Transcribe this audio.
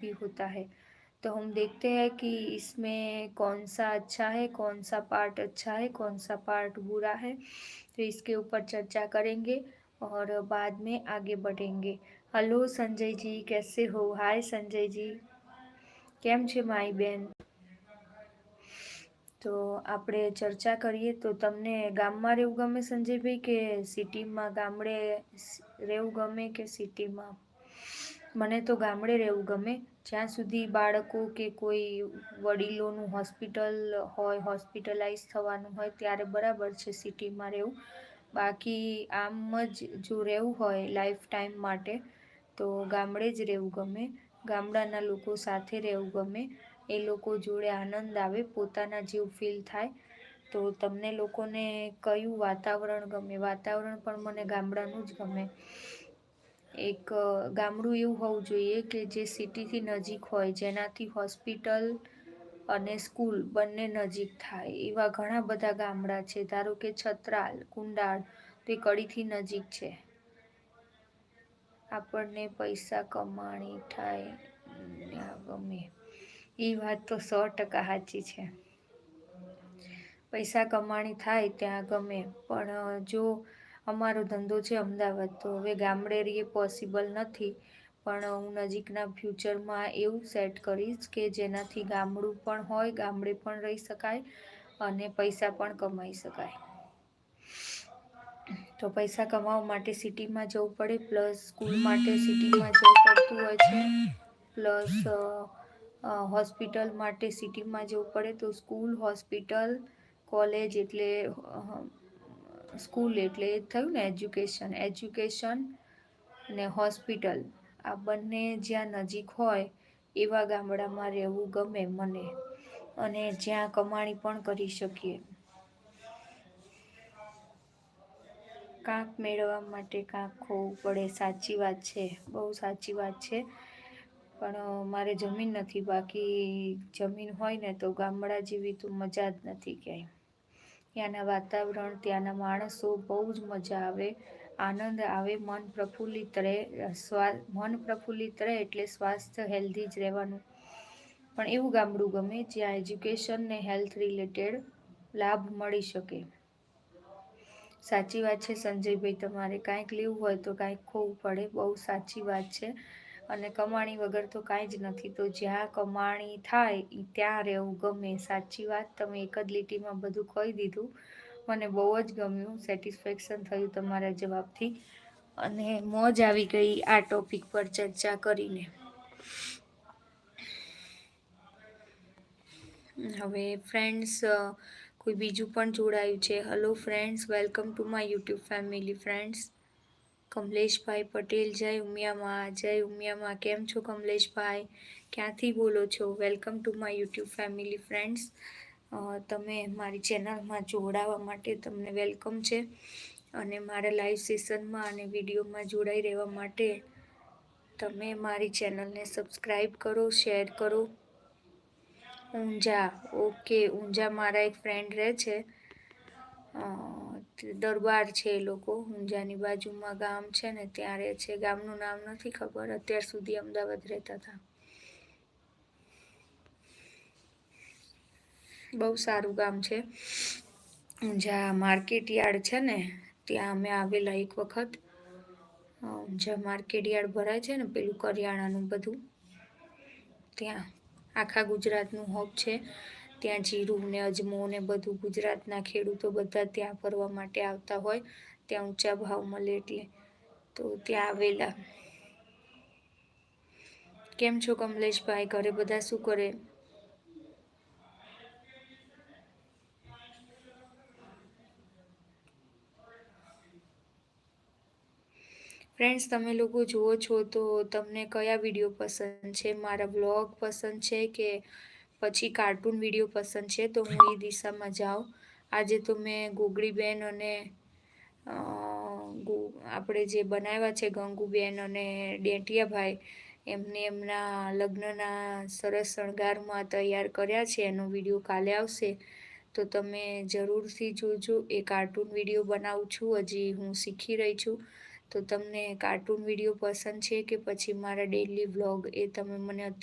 भी होता है। तो हम देखते हैं कि इसमें कौन सा अच्छा है, कौन सा पार्ट अच्छा है, कौन सा पार्ट बुरा है। तो इसके ऊपर चर्चा करेंगे और बाद में आगे बढ़ेंगे। हेलो संजय जी, कैसे हो? हाय संजय जी, કેમ છે મારી બેન? તો આપણે ચર્ચા કરીએ તો તમને ગામમાં રહેવું ગમે સંજયભાઈ કે સિટીમાં? ગામડે રહેવું ગમે કે સિટીમાં? મને તો ગામડે રહેવું ગમે, જ્યાં સુધી બાળકો કે કોઈ વડીલોનું હોસ્પિટલ હોય, હોસ્પિટલાઇઝ થવાનું હોય ત્યારે બરાબર છે સિટીમાં રહેવું. બાકી આમ જ જો રહેવું હોય લાઈફ ટાઈમ માટે તો ગામડે જ રહેવું ગમે. ગામડાના લોકો સાથે રહેવું ગમે, એ લોકો જોડે આનંદ આવે, પોતાના જેવું ફીલ થાય. તો તમને લોકોને કયું વાતાવરણ ગમે? વાતાવરણ પણ મને ગામડાનું જ ગમે. એક ગામડું એવું હોવું જોઈએ કે જે સિટીથી નજીક હોય, જેનાથી હોસ્પિટલ અને સ્કૂલ બંને નજીક થાય. એવા ઘણા બધા ગામડા છે, ધારો કે છત્રાલ, કુંડાળ, તે કડીથી નજીક છે. આપણને પૈસા કમાણી થાય ગમે, એ વાત તો 100% સાચી છે. પૈસા કમાણી થાય ત્યાં ગમે, પણ જો અમારો ધંધો છે અમદાવાદ, તો હવે ગામડે રહીએ પોસિબલ નથી. પણ હું નજીકના ફ્યુચરમાં એવું સેટ કરીશ કે જેનાથી ગામડું પણ હોય, ગામડે પણ રહી શકાય અને પૈસા પણ કમાઈ શકાય. તો પૈસા કમાવા માટે સિટીમાં જવું પડે, પ્લસ સ્કૂલ માટે સિટીમાં જવું પડતું હોય છે, પ્લસ હોસ્પિટલ માટે સિટીમાં જવું પડે. તો સ્કૂલ, હોસ્પિટલ, કોલેજ એટલે સ્કૂલ એટલે એ થયું ને એજ્યુકેશન, એજ્યુકેશન ને હોસ્પિટલ, આ બંને જ્યાં નજીક હોય એવા ગામડામાં રહેવું ગમે મને, અને જ્યાં કમાણી પણ કરી શકીએ. કાંક મેળવવા માટે કાંક ખોવું પડે, સાચી વાત છે, બહુ સાચી વાત છે. પણ મારે જમીન નથી, બાકી જમીન હોય ને તો ગામડા જેવી તો મજા જ નથી ક્યાંય. ત્યાંના વાતાવરણ, ત્યાંના માણસો, બહુ જ મજા આવે, આનંદ આવે, મન પ્રફુલ્લિત રહે. મન પ્રફુલ્લિત રહે એટલે સ્વાસ્થ્ય હેલ્ધી જ રહેવાનું. પણ એવું ગામડું ગમે જ્યાં એજ્યુકેશન ને હેલ્થ રિલેટેડ લાભ મળી શકે. સાચી વાત છે સંજયભાઈ, તમારે કાંઈક લેવું હોય તો કાંઈક ખોવું પડે, બહુ સાચી વાત છે. અને કમાણી વગર તો કાંઈ જ નથી. તો જ્યાં કમાણી થાય ત્યાં રહેવું ગમે. સાચી વાત, તમે એક જ લીટીમાં બધું કહી દીધું. મને બહુ જ ગમ્યું, સેટિસ્ફેક્શન થયું તમારા જવાબથી, અને મોજ આવી ગઈ આ ટોપિક પર ચર્ચા કરીને. હવે ફ્રેન્ડ્સ, કોઈ બીજું પણ જોડાયું છે. Hello friends, welcome to my YouTube family. Friends, કમલેશભાઈ પટેલ, જય ઉમિયામાં, જય ઉમિયામાં. કેમ છો કમલેશભાઈ? ક્યાંથી બોલો છો? Welcome to my YouTube family. Friends, તમે મારી ચેનલમાં જોડાવા માટે તમને વેલકમ છે, અને મારા લાઈવ સેશનમાં અને વિડીયોમાં જોડાઈ રહેવા માટે તમે મારી ચેનલને સબસ્ક્રાઈબ કરો, શેર કરો. ઊંઝા, ઓકે, ઊંઝા મારા એક ફ્રેન્ડ રહે છે, દરબાર છે એ લોકો, ઊંઝાની બાજુમાં ગામ છે ને ત્યાં રહે છે. ગામનું નામ નથી ખબર, અત્યાર સુધી અમદાવાદ રહેતા હતા. બહુ સારું ગામ છે ઊંઝા. માર્કેટ યાર્ડ છે ને ત્યાં અમે આવેલા એક વખત. ઊંઝા માર્કેટ યાર્ડ ભરાય છે ને પેલું કરિયાણાનું બધું, ત્યાં આખા ગુજરાતનું હબ છે. ત્યાં જીરું ને અજમો ને બધું ગુજરાતના ખેડૂતો બધા ત્યાં ફરવા માટે આવતા હોય, ત્યાં ઊંચા ભાવ મળે એટલે. તો ત્યાં આવેલા. કેમ છો કમલેશભાઈ? ઘરે બધા શું કરે? ફ્રેન્ડ્સ, તમે લોકો જુઓ છો તો તમને કયા વિડીયો પસંદ છે? મારા વ્લોગ પસંદ છે કે પછી કાર્ટૂન વિડીયો પસંદ છે? તો હું એ દિશામાં જાઉં. આજે તો મેં ગોગડીબેન અને આપણે જે બનાવ્યા છે ગંગુબેન અને ડેટિયાભાઈ, એમને એમના લગ્નના સરસ શણગારમાં તૈયાર કર્યા છે. એનો વિડીયો કાલે આવશે, તો તમે જરૂરથી જોજો. એ કાર્ટૂન વિડીયો બનાવું છું, હજી હું શીખી રહી છું. તો તમને કાર્ટૂન વિડીયો પસંદ છે કે પછી મારા ડેઈલી વ્લોગ, એ તમે મને